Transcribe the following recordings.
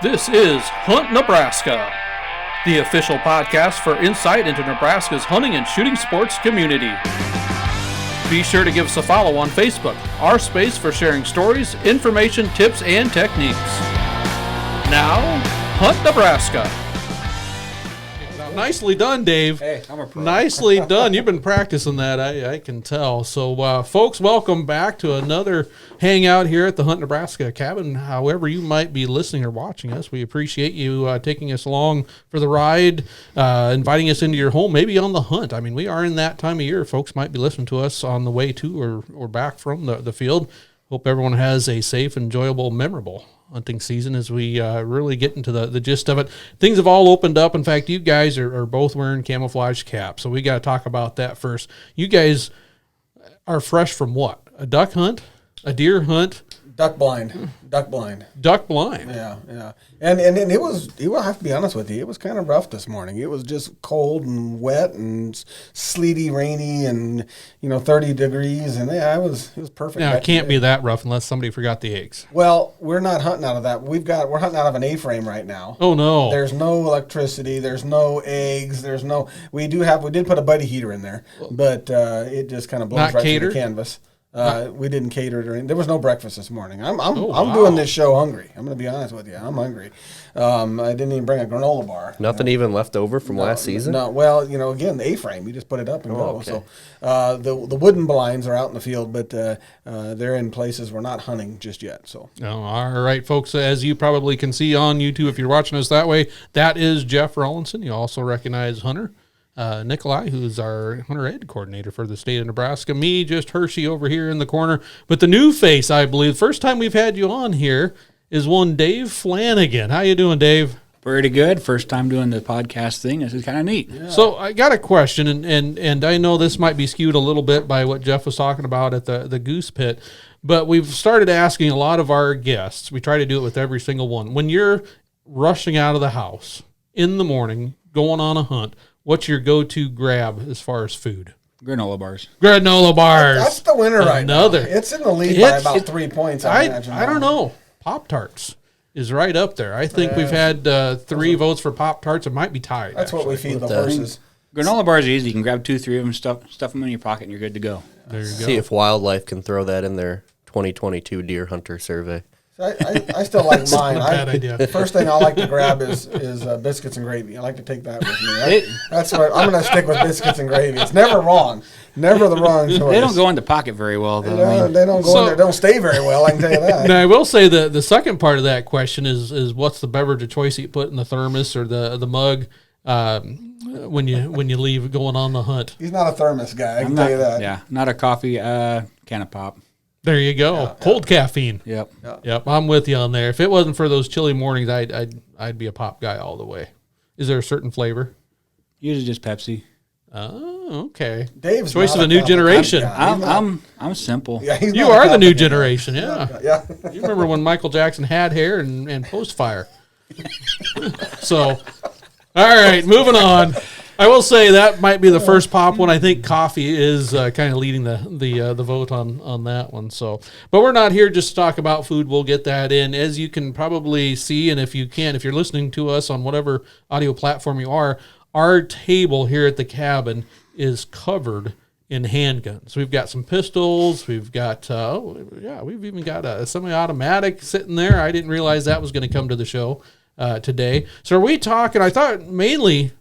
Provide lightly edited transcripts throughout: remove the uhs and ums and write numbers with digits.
This is Hunt Nebraska, the official podcast for insight into Nebraska's hunting and shooting sports community. Be sure to give us a follow on Facebook, our space for sharing stories, information, tips, and techniques. Now, Hunt Nebraska. Nicely done, Dave. Hey, I'm a pro. Nicely done. You've been practicing that, I can tell. So, folks, welcome back to another hangout here at the Hunt Nebraska cabin. However you might be listening or watching us, we appreciate you taking us along for the ride, inviting us into your home, maybe on the hunt. I mean, we are in that time of year. Folks might be listening to us on the way to or back from the field. Hope everyone has a safe, enjoyable, memorable hunting season as we really get into the gist of it. Things have all opened up. In fact, you guys are both wearing camouflage caps, so we got to talk about that first. You guys are fresh from what? A duck hunt? A deer hunt? Duck blind. Duck blind. Duck blind. Yeah. And it was, I have to be honest with you, it was kind of rough this morning. It was just cold and wet and sleety, rainy, and 30 degrees, and it was perfect. Now, it can't be that rough unless somebody forgot the eggs. Well, we're not hunting out of that. We're hunting out of an A-frame right now. Oh no. There's no electricity, there's no eggs, we did put a buddy heater in there, but it just kind of blows right through the canvas. We didn't cater it or anything. There was no breakfast this morning. I'm doing this show hungry. I'm going to be honest with you. I'm hungry. I didn't even bring a granola bar. Nothing even left over from last season? No. Well, again, the A-frame, you just put it up and go. Okay. So the wooden blinds are out in the field, but they're in places we're not hunting just yet. So. Oh, all right, folks. As you probably can see on YouTube, if you're watching us that way, that is Jeff Rollinson. You also recognize Hunter. Nikolai, who's our hunter ed coordinator for the state of Nebraska. Me, just Hershey over here in the corner. But the new face, I believe, first time we've had you on here is one Dave Flanagan. How you doing, Dave? Pretty good. First time doing the podcast thing. This is kind of neat. Yeah. So I got a question, and I know this might be skewed a little bit by what Jeff was talking about at the goose pit, but we've started asking a lot of our guests. We try to do it with every single one. When you're rushing out of the house in the morning, going on a hunt, what's your go-to grab as far as food? Granola bars. Granola bars. That's the winner right now. It's in the lead by about 3 points, I imagine. I don't know. Pop-Tarts is right up there. I think we've had 3 votes for Pop-Tarts. It might be tied. That's actually what we feed the horses. Granola bars are easy. You can grab 2, 3 of them, stuff them in your pocket, and you're good to go. There you go. See if Wildlife can throw that in their 2022 deer hunter survey. I still like mine. Bad idea. The first thing I like to grab is biscuits and gravy. I like to take that with me. That's where I'm going to stick with biscuits and gravy. It's never wrong. Never the wrong choice. They don't go in the pocket very well, though. They don't go in there. Don't stay very well, I can tell you that. Now, I will say the second part of that question is what's the beverage of choice you put in the thermos or the mug when you leave going on the hunt? He's not a thermos guy, I can tell you that. Yeah, not a coffee, can of pop. There you go. Yeah, Cold caffeine. Yep. I'm with you on there. If it wasn't for those chilly mornings, I'd be a pop guy all the way. Is there a certain flavor? Usually just Pepsi. Oh, okay. Dave's choice of a new generation. I'm simple. Yeah, you are the new generation. Yeah. Yeah. You remember when Michael Jackson had hair and post fire. So, all right, moving on. I will say that might be the first pop one. I think coffee is kind of leading the vote on that one. So, but we're not here just to talk about food. We'll get that in, as you can probably see, and if you're listening to us on whatever audio platform you are, our table here at the cabin is covered in handguns. We've got some pistols. We've got we've even got a semi-automatic sitting there. I didn't realize that was going to come to the show today. So are we talking? I thought mainly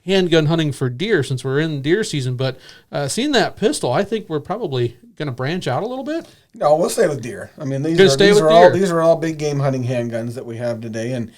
handgun hunting for deer since we're in deer season, but seeing that pistol, I think we're probably going to branch out a little bit. No, we'll stay with deer. I mean, these are all big game hunting handguns that we have today, and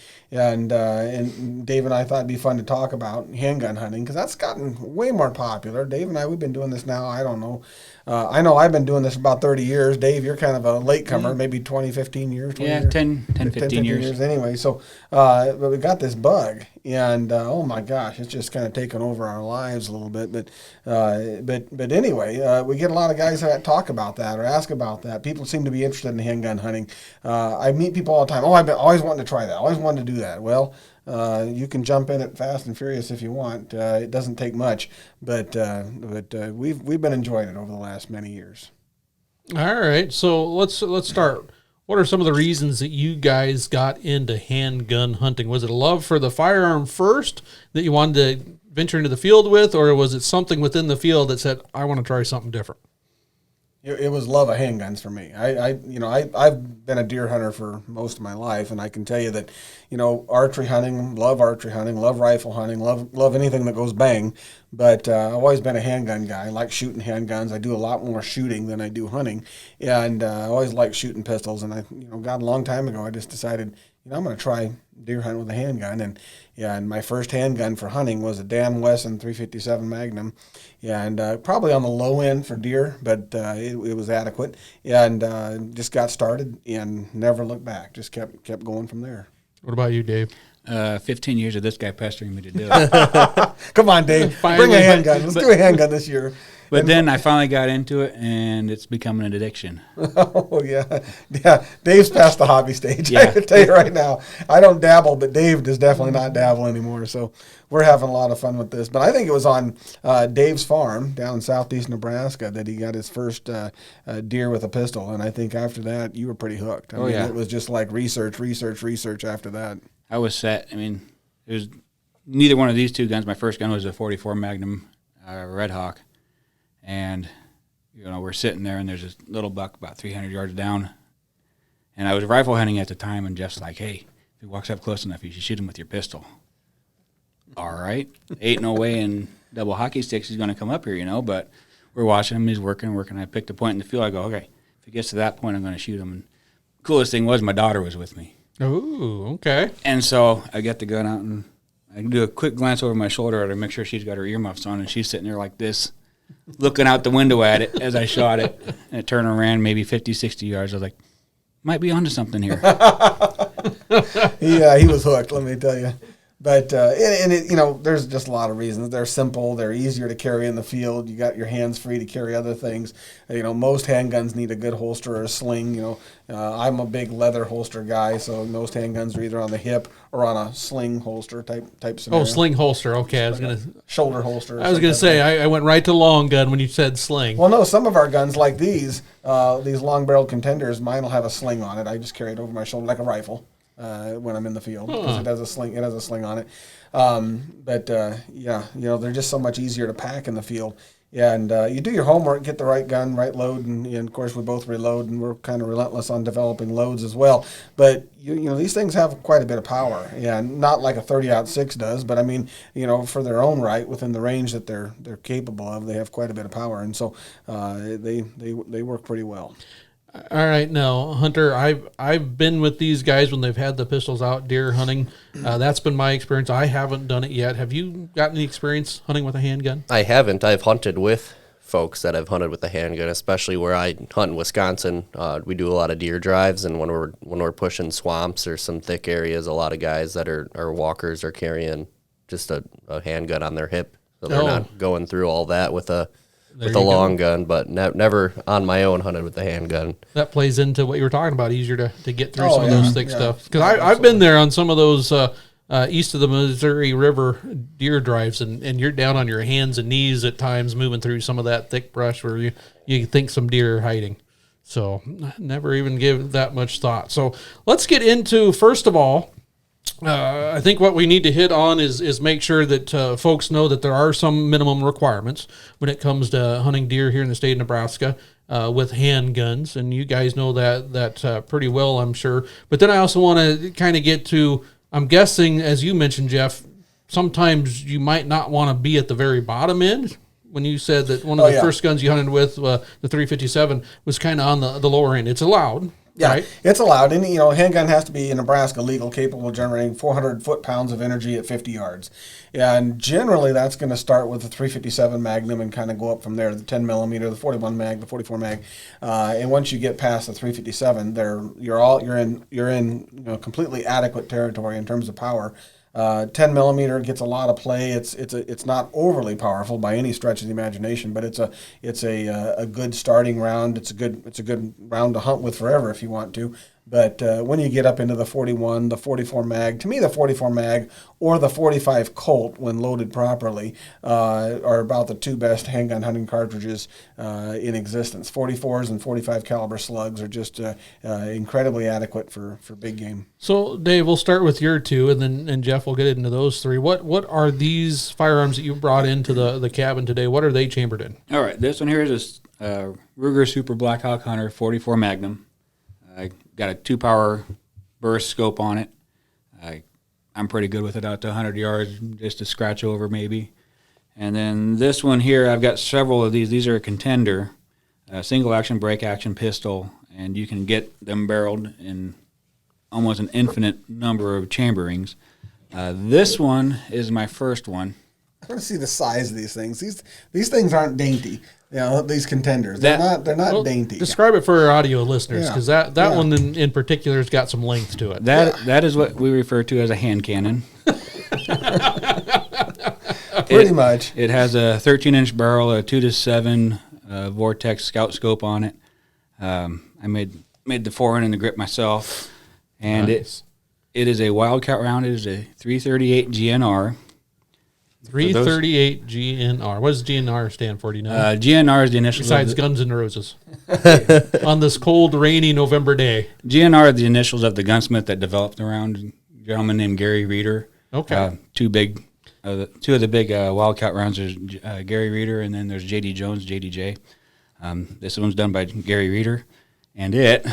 Dave and I thought it'd be fun to talk about handgun hunting because that's gotten way more popular. Dave and I, we've been doing this now. I don't know. I know I've been doing this about 30 years. Dave, you're kind of a latecomer, maybe 20, 15 years. 20 years. 10, 15 years. Anyway, so but we got this bug, and oh my gosh, it's just kind of taken over our lives a little bit. But anyway, we get a lot of guys that talk about that or ask about that. People seem to be interested in handgun hunting. I meet people all the time. Oh, I've been always wanting to try that. Always wanted to do that. Well, you can jump in it fast and furious if you want. It doesn't take much, but we've been enjoying it over the last many years. All right, so let's start. What are some of the reasons that you guys got into handgun hunting? Was it a love for the firearm first that you wanted to venture into the field with, or was it something within the field that said, I want to try something different? It was love of handguns for me. I've been a deer hunter for most of my life, and I can tell you that, archery hunting, love rifle hunting, love anything that goes bang. But I've always been a handgun guy. I like shooting handguns. I do a lot more shooting than I do hunting, and I always liked shooting pistols. And God, a long time ago, I just decided, I'm going to try deer hunt with a handgun. And my first handgun for hunting was a Dan Wesson 357 Magnum, and probably on the low end for deer, but it was adequate. And just got started and never looked back. Just kept going from there. What about you, Dave? 15 years of this guy pestering me to do it. Come on, Dave. Bring a handgun. Let's do a handgun this year. But then I finally got into it, and it's becoming an addiction. Oh, yeah. Yeah, Dave's past the hobby stage. Yeah. I can tell you right now. I don't dabble, but Dave does definitely not dabble anymore. So we're having a lot of fun with this. But I think it was on Dave's farm down in southeast Nebraska that he got his first deer with a pistol. And I think after that, you were pretty hooked. I mean, yeah. It was just like research after that. I was set. I mean, it was neither one of these two guns. My first gun was a 44 Magnum Red Hawk. And, we're sitting there, and there's this little buck about 300 yards down. And I was rifle hunting at the time, and Jeff's like, hey, if he walks up close enough, you should shoot him with your pistol. All right. Ain't no way in double hockey sticks he's going to come up here, but we're watching him. He's working. I picked a point in the field. I go, okay, if he gets to that point, I'm going to shoot him. And the coolest thing was my daughter was with me. Oh, okay. And so I get the gun out, and I do a quick glance over my shoulder at her to make sure she's got her earmuffs on, and she's sitting there like this, looking out the window at it as I shot it. And it turned around maybe 50, 60 yards. I was like, might be onto something here. Yeah, he was hooked, let me tell you. But, there's just a lot of reasons. They're simple. They're easier to carry in the field. You got your hands free to carry other things. Most handguns need a good holster or a sling. I'm a big leather holster guy, so most handguns are either on the hip or on a sling holster type scenario. Oh, sling holster. Okay, I was going to... Shoulder holster. I was going to say, I went right to long gun when you said sling. Well, no, some of our guns like these long-barreled contenders, mine will have a sling on it. I just carry it over my shoulder like a rifle. When I'm in the field, because it has a sling on it. They're just so much easier to pack in the field. And you do your homework, get the right gun, right load, and of course we both reload, and we're kind of relentless on developing loads as well. But these things have quite a bit of power, and not like a 30-06 does, but I mean, for their own right, within the range that they're capable of, they have quite a bit of power, and so they work pretty well. All right, now, Hunter, I've been with these guys when they've had the pistols out deer hunting. That's been my experience. I haven't done it yet. Have you got any experience hunting with a handgun? I haven't. I've hunted with folks that have hunted with a handgun, especially where I hunt in Wisconsin. We do a lot of deer drives, and when we're pushing swamps or some thick areas, a lot of guys that are walkers are carrying just a handgun on their hip, so they're not going through all that with a long gun, but never on my own hunted with a handgun. That plays into what you were talking about, easier to get through some of those thick stuff. Because I've been there on some of those east of the Missouri River deer drives, and you're down on your hands and knees at times moving through some of that thick brush where you think some deer are hiding. So never even give that much thought. So let's get into, first of all, I think what we need to hit on is make sure that folks know that there are some minimum requirements when it comes to hunting deer here in the state of Nebraska with handguns, and you guys know that pretty well, I'm sure. But then I also want to kind of get to, I'm guessing, as you mentioned, Jeff, sometimes you might not want to be at the very bottom end. When you said that one of the first guns you hunted with, the 357, was kind of on the lower end. It's allowed. Yeah, right? It's allowed. And, a handgun has to be in Nebraska legal, capable of generating 400 foot-pounds of energy at 50 yards. And generally, that's going to start with the 357 Magnum and kind of go up from there, the 10 millimeter, the 41 mag, the 44 mag. And once you get past the 357, you're in completely adequate territory in terms of power. 10 millimeter gets a lot of play. It's not overly powerful by any stretch of the imagination, but it's a good starting round. It's a good round to hunt with forever if you want to. But when you get up into the 41, the 44 mag, to me the 44 mag or the 45 Colt, when loaded properly, are about the two best handgun hunting cartridges in existence. 44s and 45 caliber slugs are just incredibly adequate for big game. So, Dave, we'll start with your two, and Jeff will get into those three. What are these firearms that you brought into the cabin today? What are they chambered in? All right, this one here is a Ruger Super Blackhawk Hunter 44 Magnum. I got a 2-power burst scope on it. I'm pretty good with it out to 100 yards, just a scratch over maybe. And then this one here, I've got several of these. These are a Contender, a single action, break action pistol, and you can get them barreled in almost an infinite number of chamberings. This one is my first one. I want to see the size of these things. These things aren't dainty. You know, these Contenders. They're not dainty. Describe it for our audio listeners, because that Yeah. one in particular has got some length to it. That is what we refer to as a hand cannon. Pretty much. It has a 13-inch barrel, a 2-7 Vortex scout scope on it. I made the forend and the grip myself, and Nice. it is a Wildcat round. It is a 338 GNR. 338 GNR. What does GNR stand for? Do you know? GNR is the initials. Besides of the, Guns N' Roses. On this cold, rainy November day. GNR are the initials of the gunsmith that developed the round. A gentleman named Gary Reeder. Okay. Two of the big Wildcat rounds. There's Gary Reeder, and then there's J.D. Jones, JDJ. This one's done by Gary Reeder, and it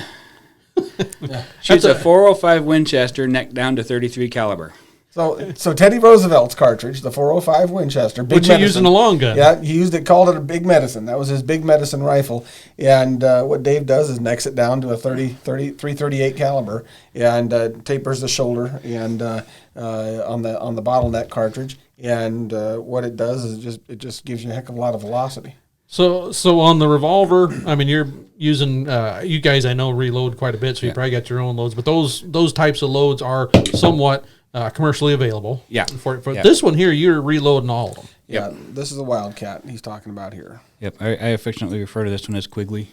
shoots a 405 Winchester, neck down to 33 caliber. So Teddy Roosevelt's cartridge, the 405 Winchester, big Which he medicine. used in a long gun. Yeah, he called it a big medicine. That was his big medicine rifle. And what Dave does is necks it down to a 338 caliber and tapers the shoulder and on the bottleneck cartridge. And what it does is it just gives you a heck of a lot of velocity. So on the revolver, I mean, you're using, you guys I know reload quite a bit, so you probably got your own loads, but those types of loads are somewhat commercially available. Yeah. For this one here, you're reloading all of them. Yeah, this is a Wildcat he's talking about here. Yep, I affectionately refer to this one as Quigley.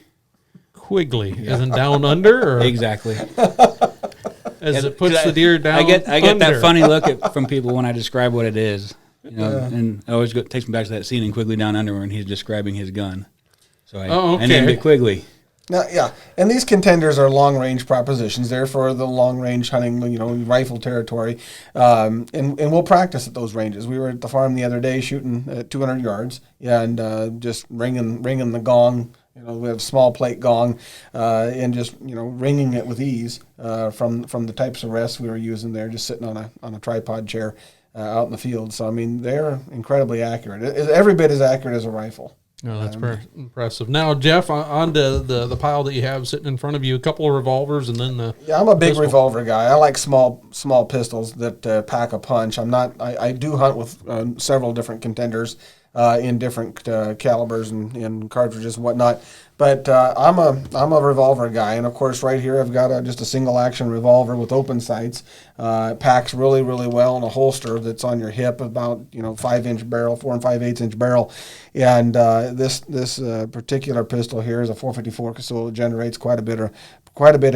Quigley, as in down under, or Exactly. as it puts the deer down. I get under. that funny look from people when I describe what it is. You know, and it always takes me back to that scene in Quigley Down Under when he's describing his gun. So I named it Quigley. Now, yeah, and these Contenders are long-range propositions. They're for the long-range hunting, rifle territory, and we'll practice at those ranges. We were at the farm the other day shooting at 200 yards and just ringing the gong. We have a small plate gong, and just ringing it with ease from the types of rests we were using there, just sitting on a tripod chair out in the field. So I mean, they're incredibly accurate. It's every bit as accurate as a rifle. Oh, that's impressive. Now, Jeff, on to the pile that you have sitting in front of you, a couple of revolvers, and then the I'm a big pistol. revolver guy. I like small pistols that pack a punch. I do hunt with several different Contenders in different calibers and cartridges and whatnot. But I'm a revolver guy, and of course, right here I've got just a single action revolver with open sights. It packs really, really well in a holster that's on your hip, about 5-inch barrel, 4 5/8 inch barrel, and this particular pistol here is a 454, so it generates quite a bit of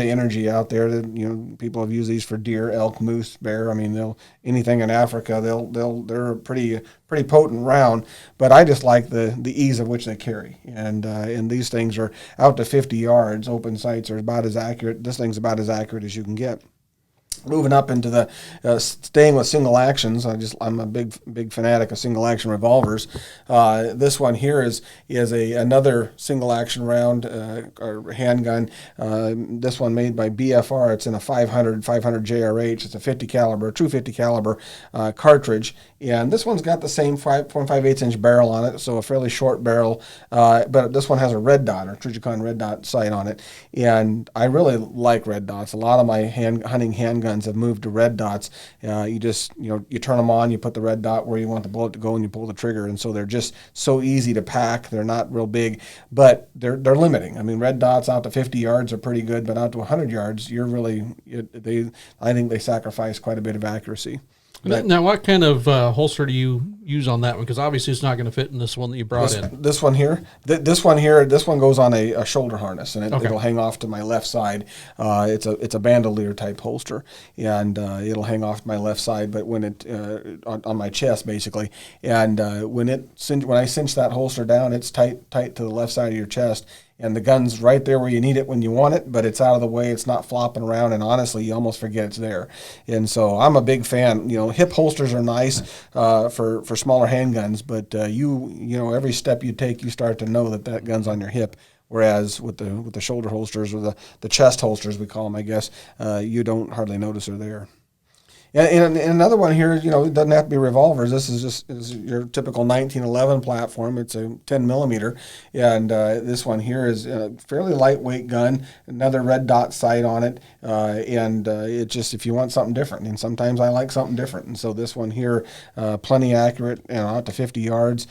energy out there. That people have used these for deer, elk, moose, bear. I mean, anything in Africa, they're a pretty potent round. But I just like the ease of which they carry, and these things are out to 50 yards. Open sights are about as accurate. This thing's about as accurate as you can get. Moving up into the staying with single actions, I'm a big fanatic of single action revolvers. This one here is another single action round or handgun. This one made by BFR. It's in a 500 JRH. It's a 50 caliber, true 50 caliber cartridge, and this one's got the same 4 5/8 inch barrel on it, so a fairly short barrel. But this one has a red dot or Trijicon red dot sight on it, and I really like red dots. A lot of my hunting handguns have moved to red dots. You just you turn them on, you put the red dot where you want the bullet to go, and you pull the trigger. And so they're just so easy to pack. They're not real big, but they're limiting. I mean, red dots out to 50 yards are pretty good, but out to 100 yards, I think they sacrifice quite a bit of accuracy. Now, what kind of holster do you use on that one? Because obviously it's not going to fit in this one that you brought in. This one here, this one goes on a shoulder harness, and it'll hang off to my left side. It's a bandolier type holster, and it'll hang off to my left side, but when it on my chest basically, and when I cinch that holster down, it's tight to the left side of your chest. And the gun's right there where you need it when you want it, but it's out of the way. It's not flopping around, and honestly, you almost forget it's there. And so I'm a big fan. Hip holsters are nice for smaller handguns, but every step you take, you start to know that gun's on your hip. Whereas with the shoulder holsters, or the chest holsters, we call them, I guess, you don't hardly notice they're there. And another one here, it doesn't have to be revolvers. This is your typical 1911 platform. It's a 10 millimeter, and this one here is a fairly lightweight gun. Another red dot sight on it, and it just, if you want something different, and sometimes I like something different. And so this one here, plenty accurate, out to 50 yards,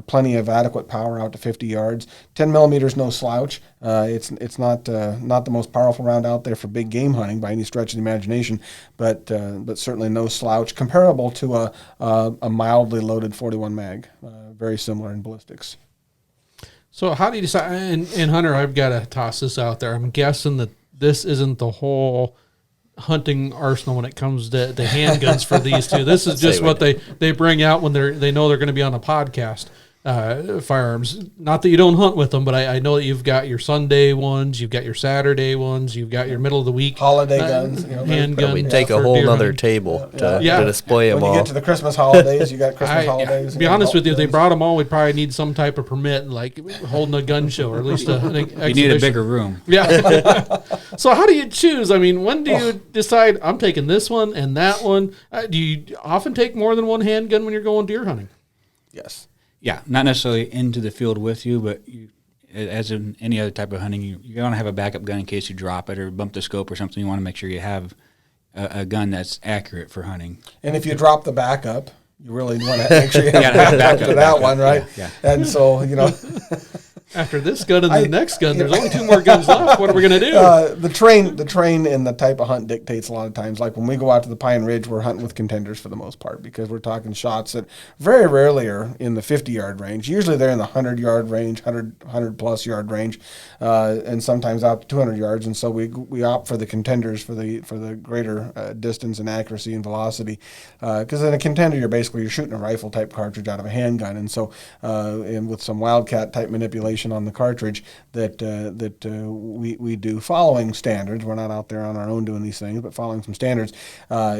plenty of adequate power out to 50 yards. 10 millimeters, no slouch. It's not the most powerful round out there for big game hunting by any stretch of the imagination, but certainly no slouch, comparable to a mildly loaded 41 mag, very similar in ballistics. So how do you decide? And Hunter, I've got to toss this out there. I'm guessing that this isn't the whole hunting arsenal when it comes to handguns for these two. This is just what they bring out when they know they're going to be on a podcast. Firearms. Not that you don't hunt with them, but I know that you've got your Sunday ones, you've got your Saturday ones, you've got your middle of the week holiday guns, handguns. We take a whole nother table to display them all. When you get to the Christmas holidays, you got Christmas holidays. To be honest with you, if they brought them all, we'd probably need some type of permit, like holding a gun show, or at least an exhibition. You need a bigger room. Yeah. So how do you choose? I mean, when do you decide I'm taking this one and that one? Do you often take more than one handgun when you're going deer hunting? Yes. Yeah, not necessarily into the field with you, but as in any other type of hunting, you want to have a backup gun in case you drop it or bump the scope or something. You want to make sure you have a gun that's accurate for hunting. And if you drop the backup, you really want to make sure you have backup to that one, right? Yeah. And so, After this gun and the next gun, there's only 2 more guns left. What are we going to do? The train and the type of hunt dictates a lot of times. Like when we go out to the Pine Ridge, we're hunting with contenders for the most part, because we're talking shots that very rarely are in the 50-yard range. Usually they're in the 100-yard range, 100-plus yard range, and sometimes out to 200 yards. And so we opt for the contenders for the greater distance and accuracy and velocity. Because in a contender, you're shooting a rifle type cartridge out of a handgun, and so and with some wildcat type manipulation on the cartridge that we do following standards. We're not out there on our own doing these things, but following some standards,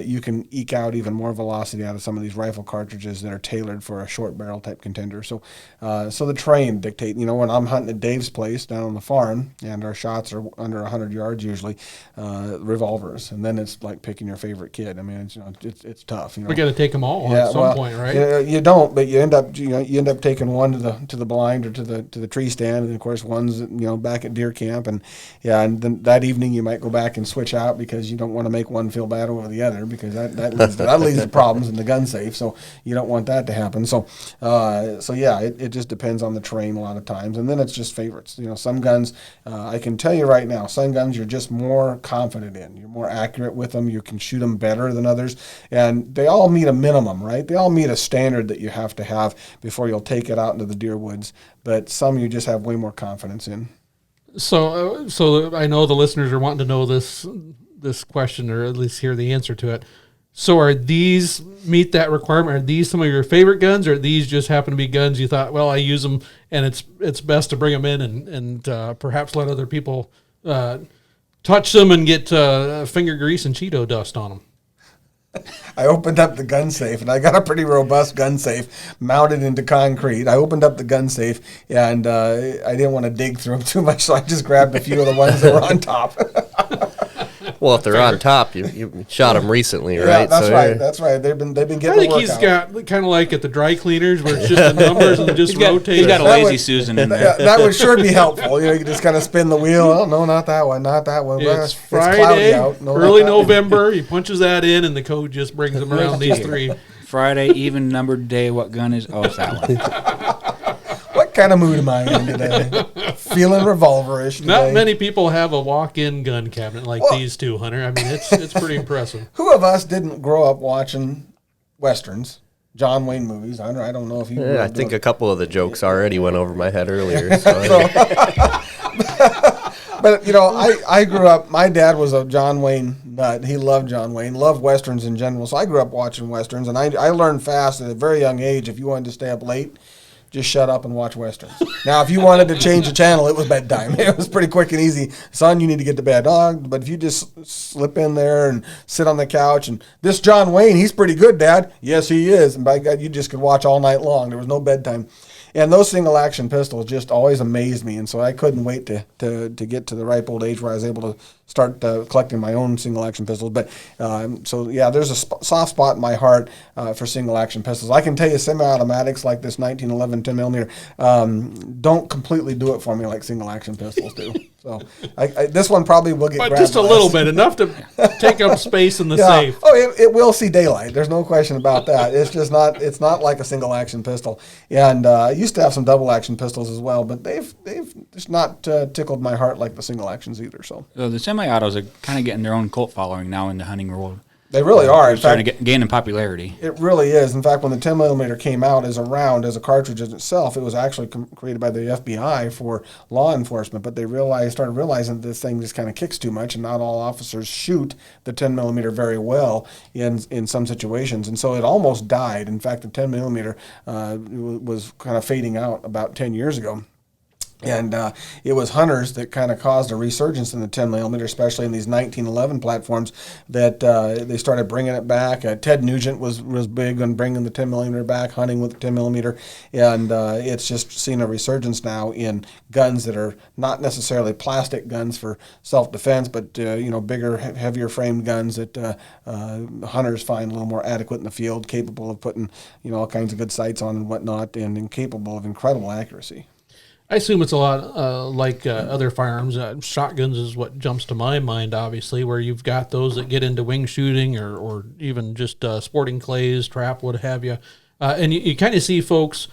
you can eke out even more velocity out of some of these rifle cartridges that are tailored for a short barrel type contender. So the train dictate. When I'm hunting at Dave's place down on the farm and our shots are under 100 yards usually, revolvers, and then it's like picking your favorite kid. I mean, it's tough. We got to take them all at some point, right? You don't, but you end up taking one to the blind or to the tree stand, and of course one's back at deer camp, and then that evening you might go back and switch out because you don't want to make one feel bad over the other, because that leads to problems in the gun safe. So you don't want that to happen. So it just depends on the terrain a lot of times, and then it's just favorites. Some guns, I can tell you right now, some guns you're just more confident in. You're more accurate with them. You can shoot them better than others, and they all meet a minimum, right? They all meet a standard that you have to have before you'll take it out into the deer woods. But some you just have way more confidence in. So I know the listeners are wanting to know this question, or at least hear the answer to it. So are these meet that requirement? Are these some of your favorite guns, or these just happen to be guns you thought, well, I use them and it's best to bring them in and perhaps let other people touch them and get finger grease and Cheeto dust on them? I opened up the gun safe, and I got a pretty robust gun safe mounted into concrete. I opened up the gun safe, and I didn't want to dig through them too much, so I just grabbed a few of the ones that were on top. Well, if they're on top, you shot them recently, right? Yeah, that's right. That's right. They've been getting. I think he's got kind of like at the dry cleaners where it's just the numbers and just rotate. He's got a lazy Susan in there. That would sure be helpful. You can just kind of spin the wheel. Oh no, not that one, not that one. It's Friday, out. No, early November. He punches that in, and the code just brings him around these 3. Friday, even numbered day. What gun is? Oh, it's that one. What kind of mood am I in today? Feeling revolverish today. Not many people have a walk-in gun cabinet like these two, Hunter. I mean, it's pretty impressive. Who of us didn't grow up watching Westerns, John Wayne movies. I don't know if you. I think a couple of the jokes already went over my head earlier. So. But, I grew up, my dad was a John Wayne nut. He loved John Wayne, loved Westerns in general. So I grew up watching Westerns, and I learned fast at a very young age, if you wanted to stay up late, just shut up and watch Westerns. Now, if you wanted to change the channel, it was bedtime. It was pretty quick and easy. Son, you need to get to bed. But if you just slip in there and sit on the couch, and this John Wayne, he's pretty good, Dad. Yes, he is. And by God, you just could watch all night long. There was no bedtime. And those single action pistols just always amazed me, and so I couldn't wait to get to the ripe old age where I was able to start collecting my own single action pistols. But there's a soft spot in my heart for single action pistols. I can tell you semi-automatics like this 1911 10 millimeter don't completely do it for me like single action pistols do. So this one probably will get but grabbed just a little bit, enough to take up space in the safe. Oh, it will see daylight. There's no question about that. It's just not. It's not like a single action pistol. And I used to have some double action pistols as well, but they've just not tickled my heart like the single actions either. So the semi-autos are kind of getting their own cult following now in the hunting world. They really are. They're starting to gain in popularity. It really is. In fact, when the 10 millimeter came out as a round, as a cartridge in itself, it was actually created by the FBI for law enforcement. But they started realizing that this thing just kind of kicks too much, and not all officers shoot the 10 millimeter very well in some situations, and so it almost died. In fact, the 10 millimeter was kind of fading out about 10 years ago. And it was hunters that kind of caused a resurgence in the 10 millimeter, especially in these 1911 platforms, that they started bringing it back. Ted Nugent was big on bringing the 10 millimeter back, hunting with the 10 millimeter, and it's just seen a resurgence now in guns that are not necessarily plastic guns for self-defense, but bigger, heavier framed guns that hunters find a little more adequate in the field, capable of putting all kinds of good sights on and whatnot, and capable of incredible accuracy. I assume it's a lot like other firearms. Shotguns is what jumps to my mind, obviously, where you've got those that get into wing shooting or even just sporting clays, trap, what have you. And you kind of see folks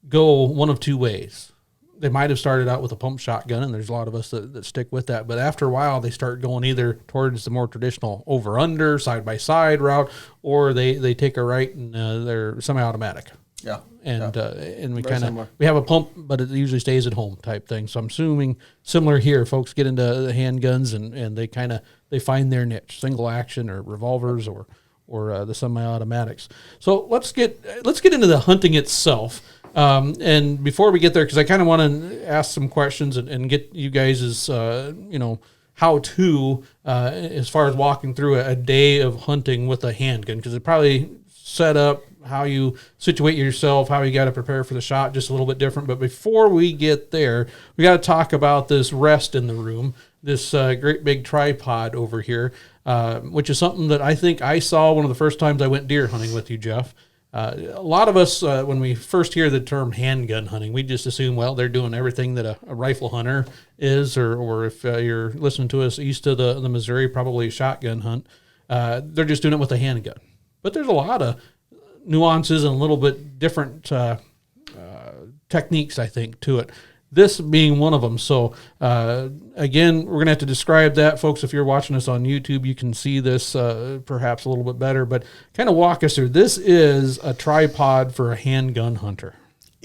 go one of two ways. They might have started out with a pump shotgun, and there's a lot of us that stick with that. But after a while, they start going either towards the more traditional over-under, side-by-side route, or they take a right and they're semi-automatic. Yeah. And we have a pump, but it usually stays at home type thing. So I'm assuming similar here. Folks get into the handguns and they find their niche, single action or revolvers or the semi-automatics. So let's get into the hunting itself. And before we get there, because I kind of want to ask some questions and get you guys' how to as far as walking through a day of hunting with a handgun, because it probably set up how you situate yourself, how you got to prepare for the shot, just a little bit different. But before we get there, we got to talk about this rest in the room, this great big tripod over here, which is something that I think I saw one of the first times I went deer hunting with you, Jeff. A lot of us, when we first hear the term handgun hunting, we just assume, well, they're doing everything that a rifle hunter is, or if you're listening to us east of the Missouri, probably a shotgun hunt. They're just doing it with a handgun. But there's a lot of nuances and a little bit different techniques, I think, to it. This being one of them. So, again, we're going to have to describe that. Folks, if you're watching us on YouTube, you can see this perhaps a little bit better. But kind of walk us through. This is a tripod for a handgun hunter.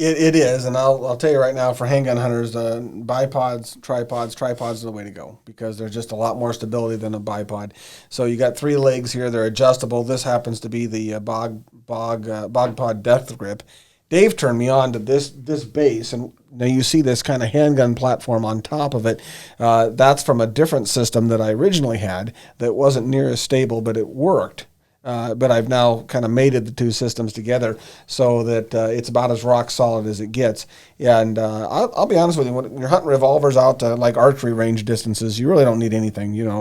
It is, and I'll tell you right now, for handgun hunters, bipods, tripods are the way to go, because there's just a lot more stability than a bipod. So you got 3 legs here; they're adjustable. This happens to be the BogPod Death Grip. Dave turned me on to this base, and now you see this kind of handgun platform on top of it. That's from a different system that I originally had that wasn't near as stable, but it worked. But I've now kind of mated the two systems together so that it's about as rock solid as it gets. And I'll be honest with you, when you're hunting revolvers out to like archery range distances, you really don't need anything. A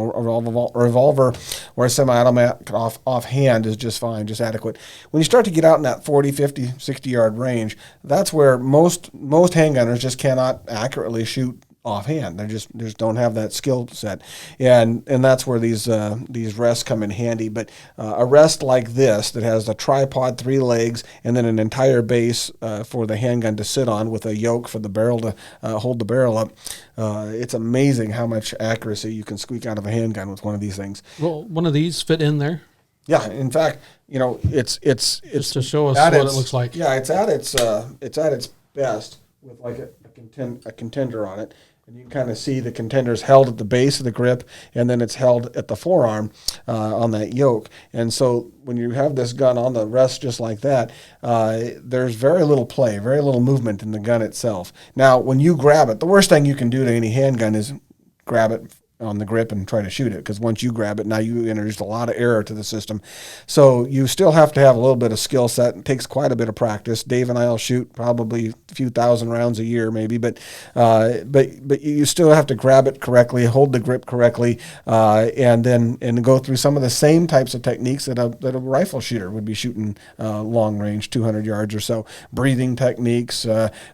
revolver or a semi-automatic offhand is just fine, just adequate. When you start to get out in that 40, 50, 60-yard range, that's where most handgunners just cannot accurately shoot offhand. They just don't have that skill set, and that's where these rests come in handy. But a rest like this that has a tripod, 3 legs, and then an entire base for the handgun to sit on with a yoke for the barrel to hold the barrel up. It's amazing how much accuracy you can squeak out of a handgun with one of these things. Well, one of these fit in there. Yeah, in fact, it's Just to show us at what it its- looks like. Yeah, it's at its best with like a contender on it, and you can kind of see the contender's held at the base of the grip, and then it's held at the forearm on that yoke. And so when you have this gun on the rest just like that, there's very little play, very little movement in the gun itself. Now, when you grab it, the worst thing you can do to any handgun is grab it on the grip and try to shoot it, because once you grab it, now you introduced a lot of error to the system. So you still have to have a little bit of skill set. It takes quite a bit of practice. Dave and I will shoot probably a few thousand rounds a year, maybe, but you still have to grab it correctly, hold the grip correctly, and go through some of the same types of techniques that a rifle shooter would be shooting long range, 200 yards or so. Breathing techniques,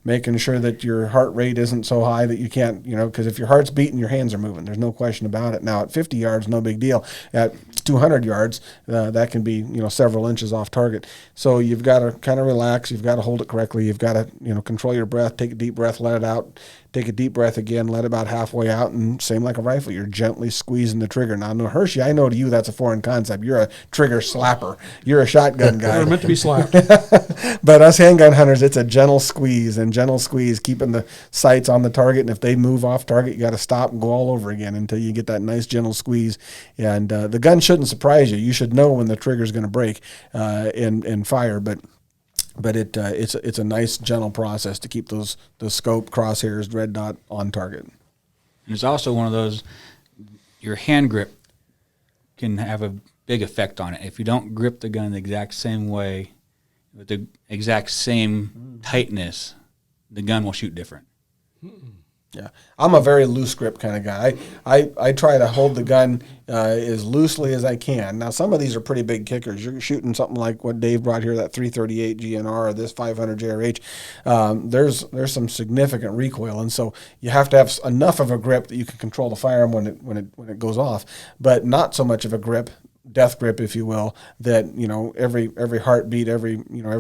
making sure that your heart rate isn't so high that you can't, because if your heart's beating, your hands are moving. There's no question about it. Now at 50 yards, no big deal. At 200 yards, that can be several inches off target. So you've got to kind of relax. You've got to hold it correctly. You've got to control your breath. Take a deep breath, let it out. Take a deep breath again, let it about halfway out, and same like a rifle, you're gently squeezing the trigger. Now, Hershey, I know to you that's a foreign concept. You're a trigger slapper. You're a shotgun guy. We're meant to be slapped. But us handgun hunters, it's a gentle squeeze, keeping the sights on the target. And if they move off target, you got to stop and go all over again until you get that nice gentle squeeze. And the gun shouldn't surprise you. You should know when the trigger's going to break and fire, but it's a nice gentle process to keep the scope, crosshairs, red dot on target. And it's also one of those, your hand grip can have a big effect on it. If you don't grip the gun the exact same way, with the exact same tightness, the gun will shoot different. Yeah, I'm a very loose grip kind of guy. I try to hold the gun as loosely as I can. Now, some of these are pretty big kickers. You're shooting something like what Dave brought here, that 338 GNR or this 500 JRH. There's some significant recoil, and so you have to have enough of a grip that you can control the firearm when it goes off, but not so much of a grip, death grip, if you will, that every heartbeat, every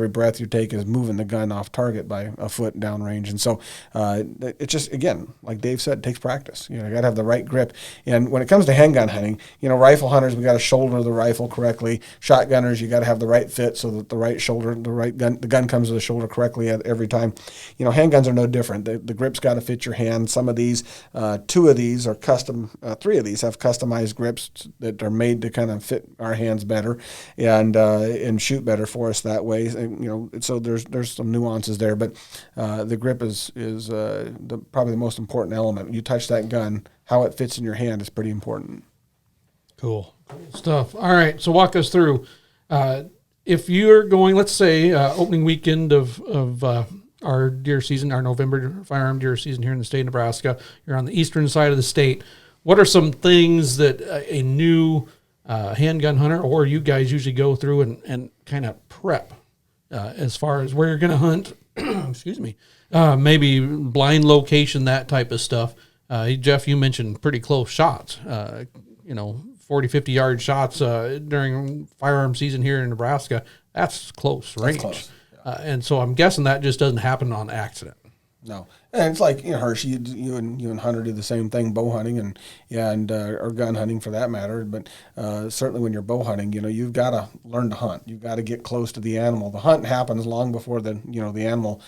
breath you take is moving the gun off target by a foot downrange. And so it just, again, like Dave said, it takes practice. You got to have the right grip. And when it comes to handgun hunting, rifle hunters, we got to shoulder the rifle correctly. Shotgunners, you got to have the right fit so that the right shoulder, the gun comes to the shoulder correctly at every time. Handguns are no different. The grip's got to fit your hand. Some of these, 2 of these are custom. 3 of these have customized grips that are made to kind of fit our hands better and shoot better for us that way. And, so there's some nuances there, but the grip is probably the most important element. You touch that gun, how it fits in your hand is pretty important. Cool stuff. All right, so walk us through. If you're going, let's say, opening weekend of our deer season, our November firearm deer season here in the state of Nebraska, you're on the eastern side of the state. What are some things that a new handgun hunter or you guys usually go through and kind of prep as far as where you're going to hunt? Excuse me. Maybe blind location, that type of stuff. Jeff, you mentioned pretty close shots, 40, 50-yard shots during firearm season here in Nebraska. That's close range. That's close. Yeah. And so I'm guessing that just doesn't happen on accident. No, and it's like Hershey, you and Hunter do the same thing, bow hunting and or gun hunting for that matter. But certainly when you're bow hunting, you've got to learn to hunt. You've got to get close to the animal. The hunt happens long before the animal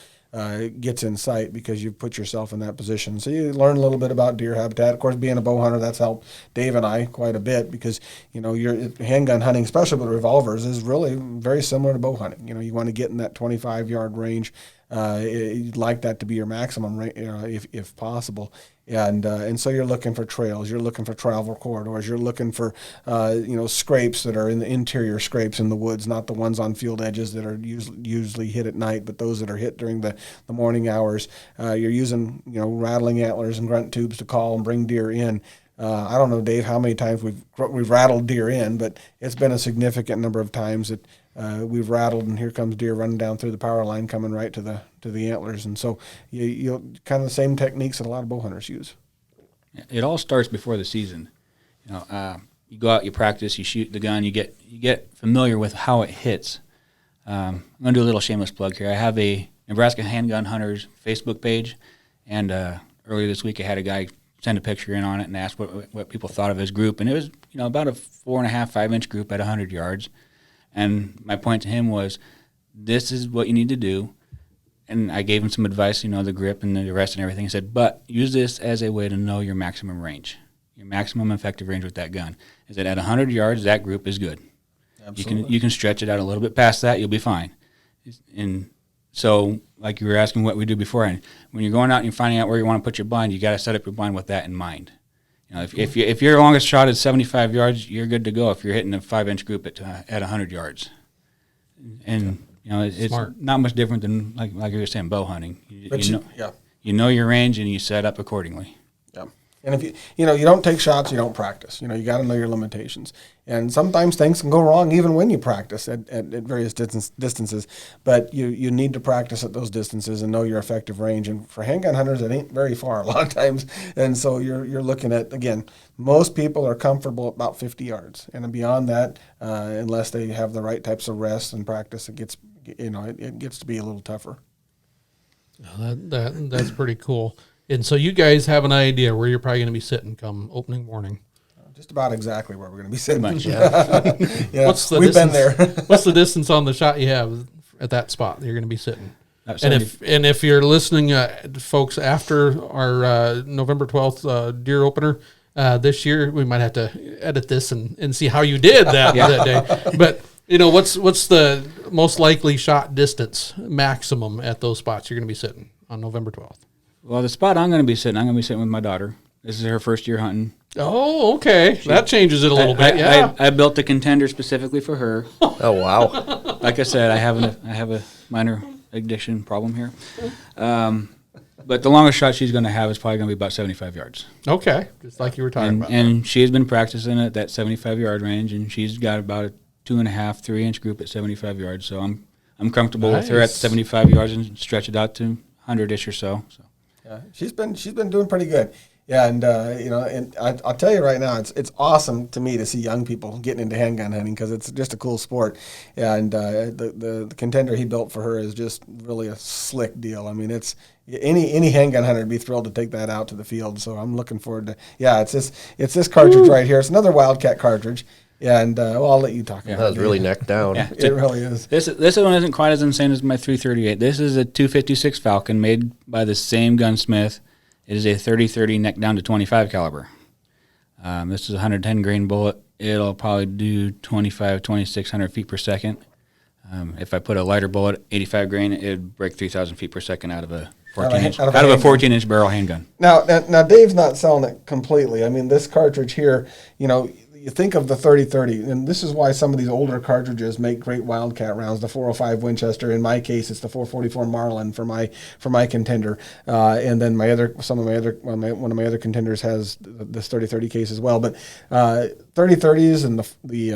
gets in sight because you put yourself in that position. So you learn a little bit about deer habitat. Of course, being a bow hunter, that's helped Dave and I quite a bit because your handgun hunting, especially with revolvers, is really very similar to bow hunting. You want to get in that 25-yard range. You'd like that to be your maximum, if possible. And so you're looking for trails, you're looking for travel corridors, you're looking for scrapes that are in the interior scrapes in the woods, not the ones on field edges that are usually hit at night, but those that are hit during the morning hours. You're using rattling antlers and grunt tubes to call and bring deer in. I don't know, Dave, how many times we've rattled deer in, but it's been a significant number of times that we've rattled, and here comes deer running down through the power line, coming right to the antlers. And so you kind of the same techniques that a lot of bow hunters use. It all starts before the season. You go out, you practice, you shoot the gun, you get familiar with how it hits. I'm going to do a little shameless plug here. I have a Nebraska Handgun Hunters Facebook page, and earlier this week I had a guy send a picture in on it and ask what people thought of his group, and it was about a 4.5, 5-inch group at 100 yards. And my point to him was, this is what you need to do. And I gave him some advice, the grip and the rest and everything. He said, but use this as a way to know your maximum range, your maximum effective range with that gun. Is that at 100 yards, that group is good. Absolutely. You can stretch it out a little bit past that, you'll be fine. And so, like you were asking what we do beforehand, when you're going out and you're finding out where you want to put your blind, you got to set up your blind with that in mind. If your longest shot is 75 yards, you're good to go if you're hitting a 5-inch group at 100 yards. And it's Smart. not much different than like you were saying, bow hunting. Yeah. You know your range and you set up accordingly. Yeah. And if you don't take shots, you don't practice. You got to know your limitations. And sometimes things can go wrong even when you practice at various distances. But you need to practice at those distances and know your effective range. And for handgun hunters, it ain't very far a lot of times. And so you're looking at, again, most people are comfortable at about 50 yards. And beyond that, unless they have the right types of rest and practice, it gets to be a little tougher. That's pretty cool. And so you guys have an idea where you're probably going to be sitting come opening morning. Just about exactly where we're going to be sitting. Much, yeah. Yeah, What's the we've distance, been there. What's the distance on the shot you have at that spot that you're going to be sitting? And if you're listening, folks, after our November 12th deer opener this year, we might have to edit this and see how you did that day. But what's the most likely shot distance maximum at those spots you're going to be sitting on November 12th? Well, the spot I'm going to be sitting with my daughter. This is her first year hunting. Oh, okay. That changes it a little bit. I built a contender specifically for her. Oh, wow. Like I said, I have a minor addiction problem here. But the longest shot she's going to have is probably going to be about 75 yards. Okay, just like you were talking about. And she has been practicing at that 75-yard range, and she's got about a 2.5, 3-inch group at 75 yards. So I'm comfortable with her at 75 yards and stretch it out to 100-ish or so. Yeah, she's been doing pretty good. Yeah, and and I'll tell you right now, it's awesome to me to see young people getting into handgun hunting because it's just a cool sport. And the contender he built for her is just really a slick deal. I mean, it's any handgun hunter would be thrilled to take that out to the field. So I'm looking forward to. Yeah, it's this cartridge right here. It's another Wildcat cartridge. And I'll let you talk about it. That was really neck down. Yeah, it really is. This one isn't quite as insane as my 338. This is a 256 Falcon made by the same gunsmith. It is a 30-30 neck down to 25 caliber. This is a 110 grain bullet. It'll probably do 2,600 feet per second. If I put a lighter bullet, 85 grain, it'd break 3,000 feet per second out of a 14-inch barrel handgun. Now, Dave's not selling it completely. I mean, this cartridge here, you think of the 30-30, and this is why some of these older cartridges make great Wildcat rounds. The 405 Winchester, in my case, it's the 444 Marlin for my contender, and then one of my other contenders has this 30-30 case as well. But 30-30s and the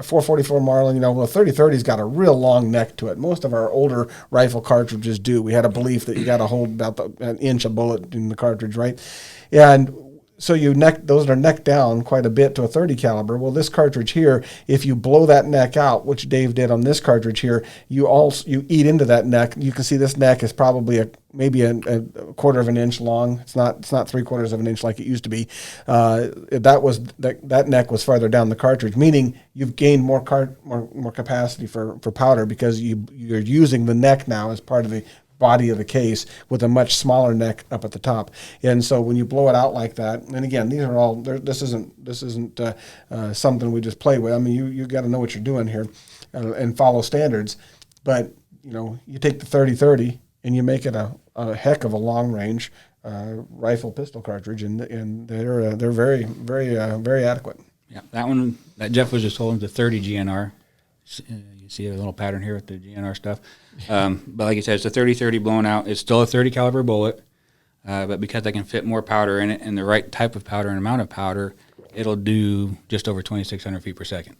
444 Marlin, 30-30's got a real long neck to it. Most of our older rifle cartridges do. We had a belief that you got to hold about an inch a bullet in the cartridge, right? And so those are neck down quite a bit to a 30 caliber. Well, this cartridge here, if you blow that neck out, which Dave did on this cartridge here, you eat into that neck. You can see this neck is probably maybe a quarter of an inch long. It's not 3/4 of an inch like it used to be. That neck was farther down the cartridge, meaning you've gained more capacity for powder because you're using the neck now as part of the body of the case with a much smaller neck up at the top. And so when you blow it out like that, and again, these are all, this isn't something we just play with. I mean, you got to know what you're doing here and follow standards. But, you take the 30-30 and you make it a heck of a long range rifle pistol cartridge, and they're very, very, very adequate. Yeah, that one that Jeff was just holding, the 30 GNR. You see a little pattern here with the GNR stuff. But like you said, it's a 30-30 blown out. It's still a 30 caliber bullet, but because I can fit more powder in it and the right type of powder and amount of powder, it'll do just over 2,600 feet per second.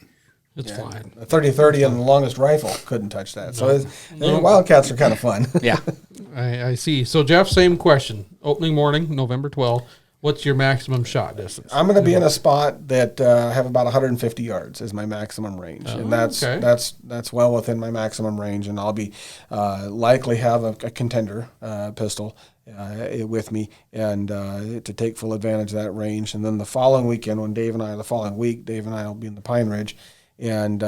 It's fine. A 30-30 and the longest rifle couldn't touch that. So Wildcats are kind of fun. Yeah. I see. So, Jeff, same question. Opening morning, November 12th. What's your maximum shot distance? I'm going to be in a spot that have about 150 yards as my maximum range, and that's well within my maximum range. And I'll be likely have a contender pistol, with me and to take full advantage of that range. And then the following weekend, when Dave and I will be in the Pine Ridge. And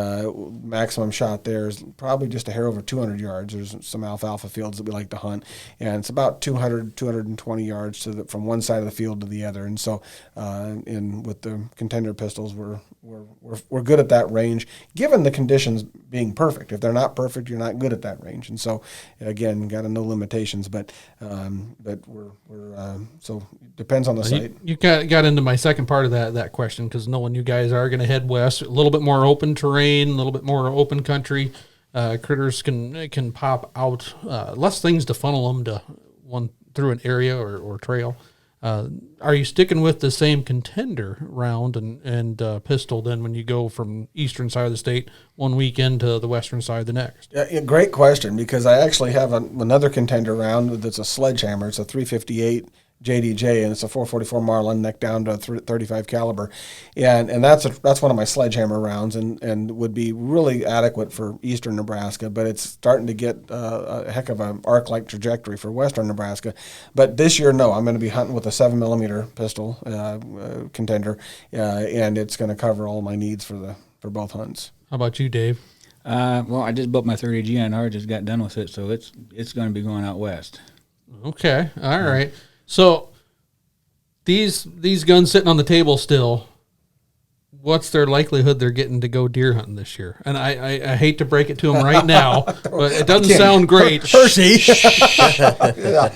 maximum shot there is probably just a hair over 200 yards. There's some alfalfa fields that we like to hunt, and it's about 220 yards from one side of the field to the other. And so, with the contender pistols, we're good at that range, given the conditions being perfect. If they're not perfect, you're not good at that range. And so, again, got to know limitations, but so it depends on the site. You got into my second part of that question, because knowing you guys are going to head west, a little bit more open terrain, a little bit more open country, critters can pop out, less things to funnel them to one through an area or trail. Are you sticking with the same contender round and pistol then when you go from eastern side of the state one weekend to the western side the next? Yeah, great question, because I actually have another contender round that's a sledgehammer. It's a 358 JDJ, and it's a 444 Marlin, neck down to 35 caliber, and that's one of my sledgehammer rounds, and would be really adequate for eastern Nebraska. But it's starting to get a heck of an arc-like trajectory for western Nebraska. But this year, no, I'm going to be hunting with a 7mm pistol contender, and it's going to cover all my needs for both hunts. How about you, Dave? Well, I just built my 30 GNR, just got done with it, so it's going to be going out west. Okay, all right. So these guns sitting on the table still, what's their likelihood they're getting to go deer hunting this year? And I hate to break it to them right now, but it doesn't sound great. Hershey. Yeah.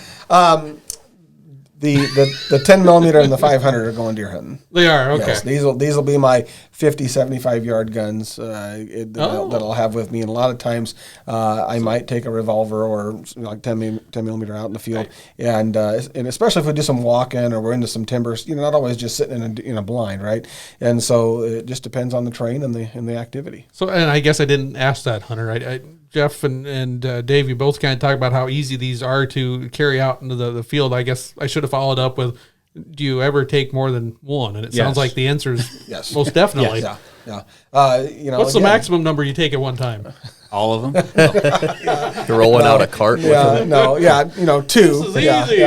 The 10mm and the 500 are going deer hunting. They are, okay. Yes, these will be my 50, 75 yard guns that I'll have with me. And a lot of times I might take a revolver or like 10 millimeter out in the field. Right. And especially if we do some walking or we're into some timbers, not always just sitting in a blind, right? And so it just depends on the terrain and the activity. So, and I guess I didn't ask that, Hunter. Jeff and Dave, you both kind of talk about how easy these are to carry out into the field. I guess I should have followed up with, do you ever take more than one? And it sounds like the answer is yes. Most definitely. Yeah. What's the maximum number you take at one time? All of them? You're rolling out a cart with them? Two. This is easy.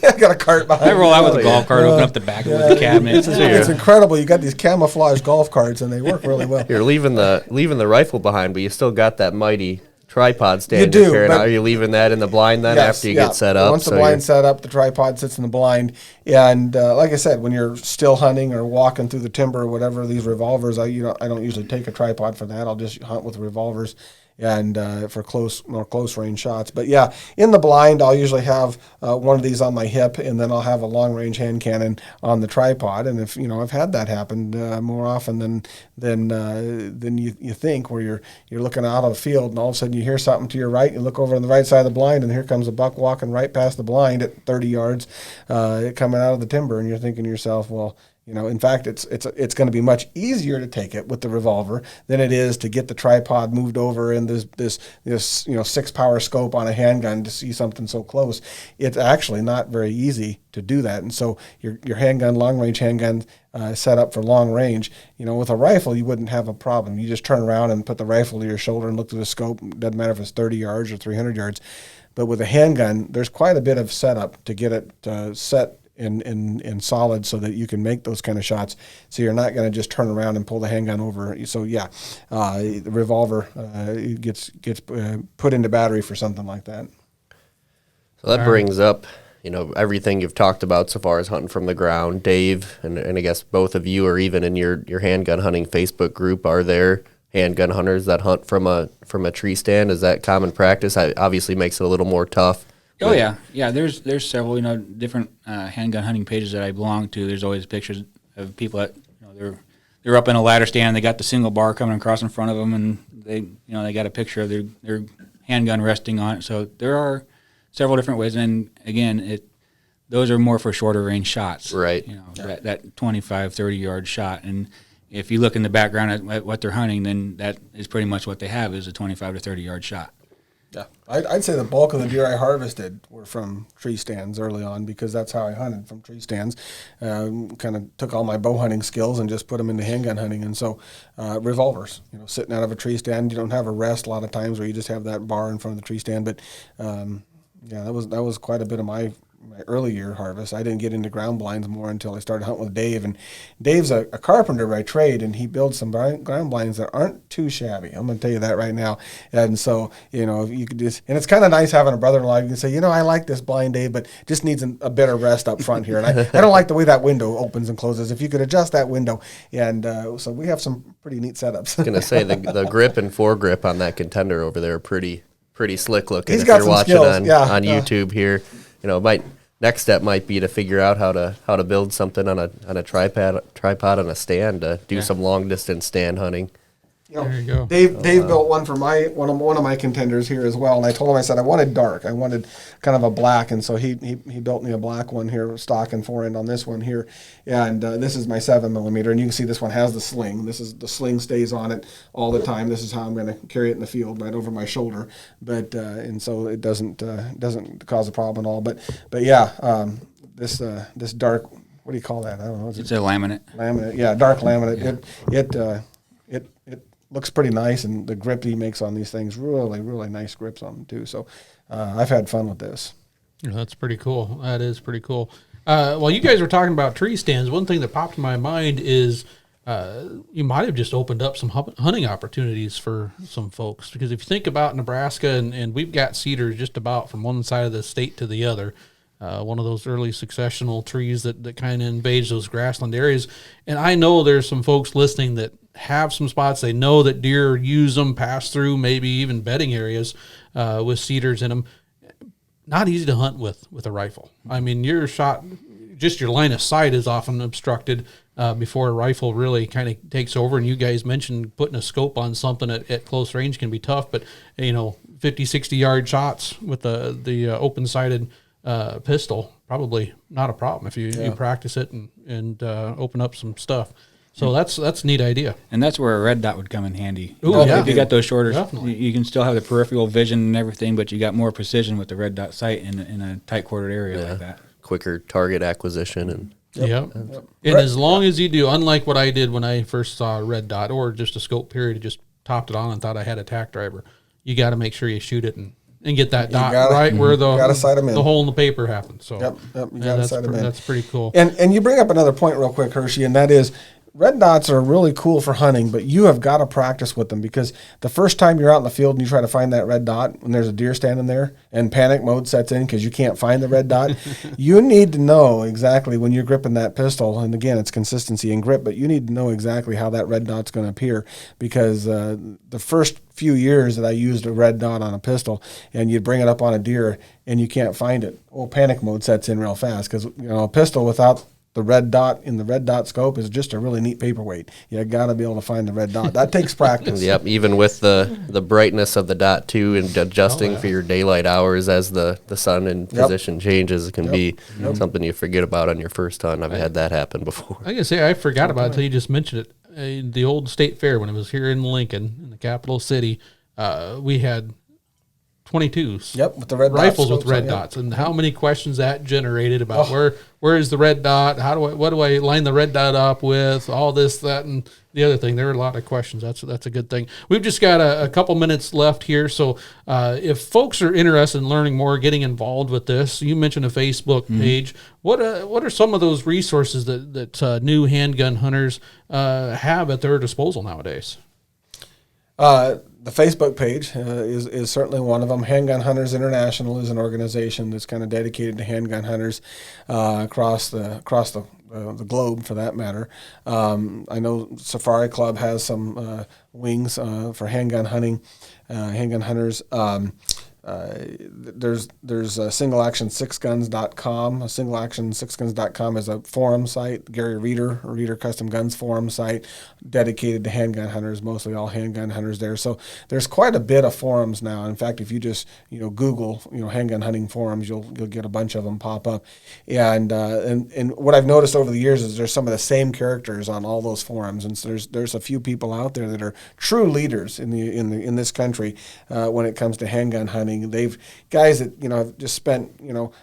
I got a cart behind me. I roll out with a golf cart, open up the back of the cabinet. It's incredible. You got these camouflage golf carts, and they work really well. You're leaving the rifle behind, but you still got that mighty tripod stand. You do. Are you leaving that in the blind then after you get set up? Once the blind's set up, the tripod sits in the blind. And like I said, when you're still hunting or walking through the timber or whatever, these revolvers, I don't usually take a tripod for that. I'll just hunt with revolvers and for more close range shots. But yeah, in the blind, I'll usually have one of these on my hip, and then I'll have a long range hand cannon on the tripod. And if I've had that happen more often than you think, where you're looking out of the field, and all of a sudden you hear something to your right, you look over on the right side of the blind, and here comes a buck walking right past the blind at 30 yards, coming out of the timber, and you're thinking to yourself, well, in fact, it's going to be much easier to take it with the revolver than it is to get the tripod moved over in this 6-power scope on a handgun to see something so close. It's actually not very easy to do that, and so your handgun, long range handgun, set up for long range. With a rifle, you wouldn't have a problem. You just turn around and put the rifle to your shoulder and look through the scope. It doesn't matter if it's 30 yards or 300 yards. But with a handgun, there's quite a bit of setup to get it set in solid so that you can make those kind of shots. So you're not going to just turn around and pull the handgun over. So yeah, the revolver gets put into battery for something like that. So that brings up, everything you've talked about so far as hunting from the ground. Dave, and I guess both of you, or even in your handgun hunting Facebook group, are there handgun hunters that hunt from a tree stand? Is that common practice? Obviously makes it a little more tough. Oh yeah. There's several different handgun hunting pages that I belong to. There's always pictures of people that they're up in a ladder stand. They got the single bar coming across in front of them, and they got a picture of their handgun resting on it. So there are several different ways. And again, those are more for shorter range shots, right? That 25, 30 yard shot. And if you look in the background at what they're hunting, then that is pretty much what they have, is a 25 to 30 yard shot. Yeah, I'd say the bulk of the deer I harvested were from tree stands early on, because that's how I hunted, from tree stands. Kind of took all my bow hunting skills and just put them into handgun hunting. And so revolvers, sitting out of a tree stand, you don't have a rest a lot of times where you just have that bar in front of the tree stand. But Yeah, that was quite a bit of my early year harvest. I didn't get into ground blinds more until I started hunting with Dave. And Dave's a carpenter by trade, and he builds some ground blinds that aren't too shabby. I'm going to tell you that right now. And so, if you could just, and it's kind of nice having a brother-in-law. You can say, I like this blind, Dave, but just needs a better rest up front here. And I don't like the way that window opens and closes. If you could adjust that window. And so we have some pretty neat setups. I was going to say the grip and foregrip on that Contender over there are pretty slick looking. He's If got you're some watching skills. on YouTube here, next step might be to figure out how to build something on a tripod on a stand to do some long distance stand hunting. There you go. Dave built one for one of my Contenders here as well, and I told him, I said I wanted dark, I wanted kind of a black, and so he built me a black one here, stock and forend on this one here, and this is my 7mm, and you can see this one has the sling. The sling stays on it all the time. This is how I'm going to carry it in the field, right over my shoulder, but and so it doesn't cause a problem at all. But yeah, this dark, what do you call that? I don't know. It's a laminate. Laminate, yeah, dark laminate. Yeah. It looks pretty nice, and the grip he makes on these things, really, really nice grips on them too. So I've had fun with this. Yeah, that's pretty cool. That is pretty cool. While you guys were talking about tree stands, one thing that popped in my mind is you might have just opened up some hunting opportunities for some folks. Because if you think about Nebraska, and we've got cedars just about from one side of the state to the other, one of those early successional trees that kind of invades those grassland areas. And I know there's some folks listening that have some spots. They know that deer use them, pass through, maybe even bedding areas with cedars in them. Not easy to hunt with a rifle. I mean, your shot, just your line of sight is often obstructed before a rifle really kind of takes over. And you guys mentioned putting a scope on something at close range can be tough, but 50, 60-yard shots with the open-sighted pistol, probably not a problem if you practice it and open up some stuff. So that's a neat idea. And that's where a red dot would come in handy. Ooh, yeah. If you got those shorter, Definitely. you can still have the peripheral vision and everything, but you got more precision with the red dot sight in a tight quartered area like that. Quicker target acquisition and Yep. And as long as you do, unlike what I did when I first saw a red dot or just a scope period, just topped it on and thought I had a tack driver, you got to make sure you shoot it and get that dot right where gotta sight 'em in. the hole in the paper happens. So Yep, you gotta sight 'em in. That's pretty cool. And you bring up another point real quick, Hershey, and that is red dots are really cool for hunting, but you have got to practice with them, because the first time you're out in the field and you try to find that red dot when there's a deer standing there and panic mode sets in because you can't find the red dot, you need to know exactly when you're gripping that pistol. And again, it's consistency and grip, but you need to know exactly how that red dot's going to appear, because the first few years that I used a red dot on a pistol and you'd bring it up on a deer and you can't find it, panic mode sets in real fast, because a pistol without the red dot in the red dot scope is just a really neat paperweight. You got to be able to find the red dot. That takes practice. Yep, even with the brightness of the dot too, and adjusting for your daylight hours as the sun and position changes, it can be something you forget about on your first hunt. I've had that happen before. I can say I forgot about it until you just mentioned it. The old state fair, when it was here in Lincoln, in the capital city, we had 22s. Yep, with the red rifles dots, with red dots, and how many questions that generated about where is the red dot? What do I line the red dot up with? All this, that, and the other thing. There were a lot of questions. That's a good thing. We've just got a couple minutes left here, so if folks are interested in learning more, getting involved with this, you mentioned a Facebook page. What are some of those resources that new handgun hunters have at their disposal nowadays? The Facebook page is certainly one of them. Handgun Hunters International is an organization that's kind of dedicated to handgun hunters across the globe, for that matter. I know Safari Club has some wings for handgun hunting, handgun hunters. There's singleaction6guns.com. Singleaction6guns.com is a forum site, Gary Reeder Custom Guns forum site, dedicated to handgun hunters, mostly all handgun hunters there. So there's quite a bit of forums now. In fact, if you just Google handgun hunting forums, you'll get a bunch of them pop up. And what I've noticed over the years is there's some of the same characters on all those forums, and so there's a few people out there that are true leaders in this country when it comes to handgun hunting. hunting. They've guys that have just spent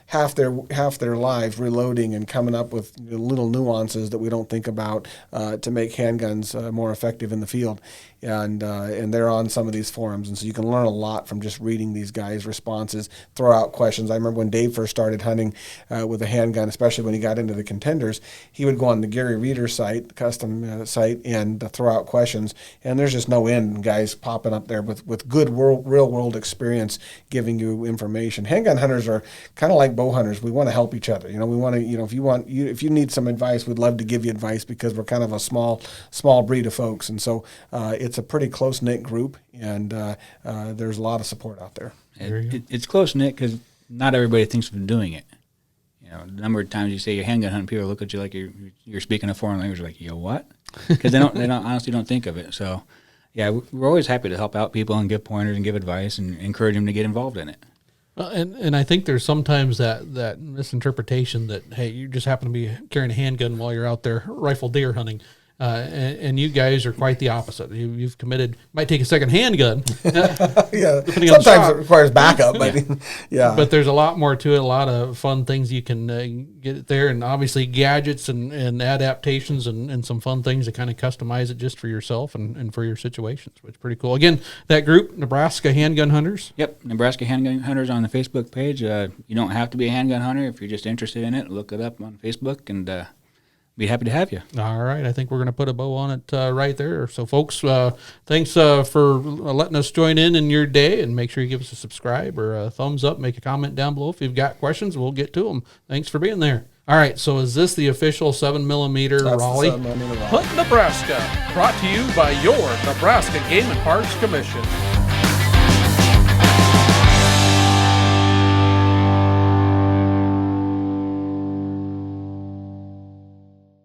half their lives reloading and coming up with little nuances that we don't think about to make handguns more effective in the field. And they're on some of these forums, and so you can learn a lot from just reading these guys' responses, throw out questions. I remember when Dave first started hunting with a handgun, especially when he got into the contenders, he would go on the Gary Reeder site, the custom site, and throw out questions. And there's just no end, guys popping up there with good real world experience, giving you information. Handgun hunters are kind of like bow hunters. We want to help each other. We want to, if you need some advice, we'd love to give you advice because we're kind of a small breed of folks, and so it's a pretty close-knit group, and there's a lot of support out there. It's close-knit because not everybody thinks of doing it. The number of times you say you're handgun hunting, people look at you like you're speaking a foreign language, like, what? Because they honestly don't think of it. So, yeah, we're always happy to help out people and give pointers and give advice and encourage them to get involved in it. And I think there's sometimes that misinterpretation that, hey, you just happen to be carrying a handgun while you're out there rifle deer hunting. And you guys are quite the opposite. You've committed. Might take a second handgun. Yeah, sometimes it requires backup, but yeah. But there's a lot more to it. A lot of fun things you can get there, and obviously gadgets and adaptations and some fun things to kind of customize it just for yourself and for your situations, which is pretty cool. Again, that group, Nebraska Handgun Hunters. Yep, Nebraska Handgun Hunters on the Facebook page. You don't have to be a handgun hunter if you're just interested in it. Look it up on Facebook and. Be happy to have you. All right. I think we're going to put a bow on it right there. So, folks, thanks for letting us join in your day, and make sure you give us a subscribe or a thumbs up. Make a comment down below if you've got questions. We'll get to them. Thanks for being there. All right. So, is this the official 7mm Raleigh? Hunt Nebraska, brought to you by your Nebraska Game and Parks Commission.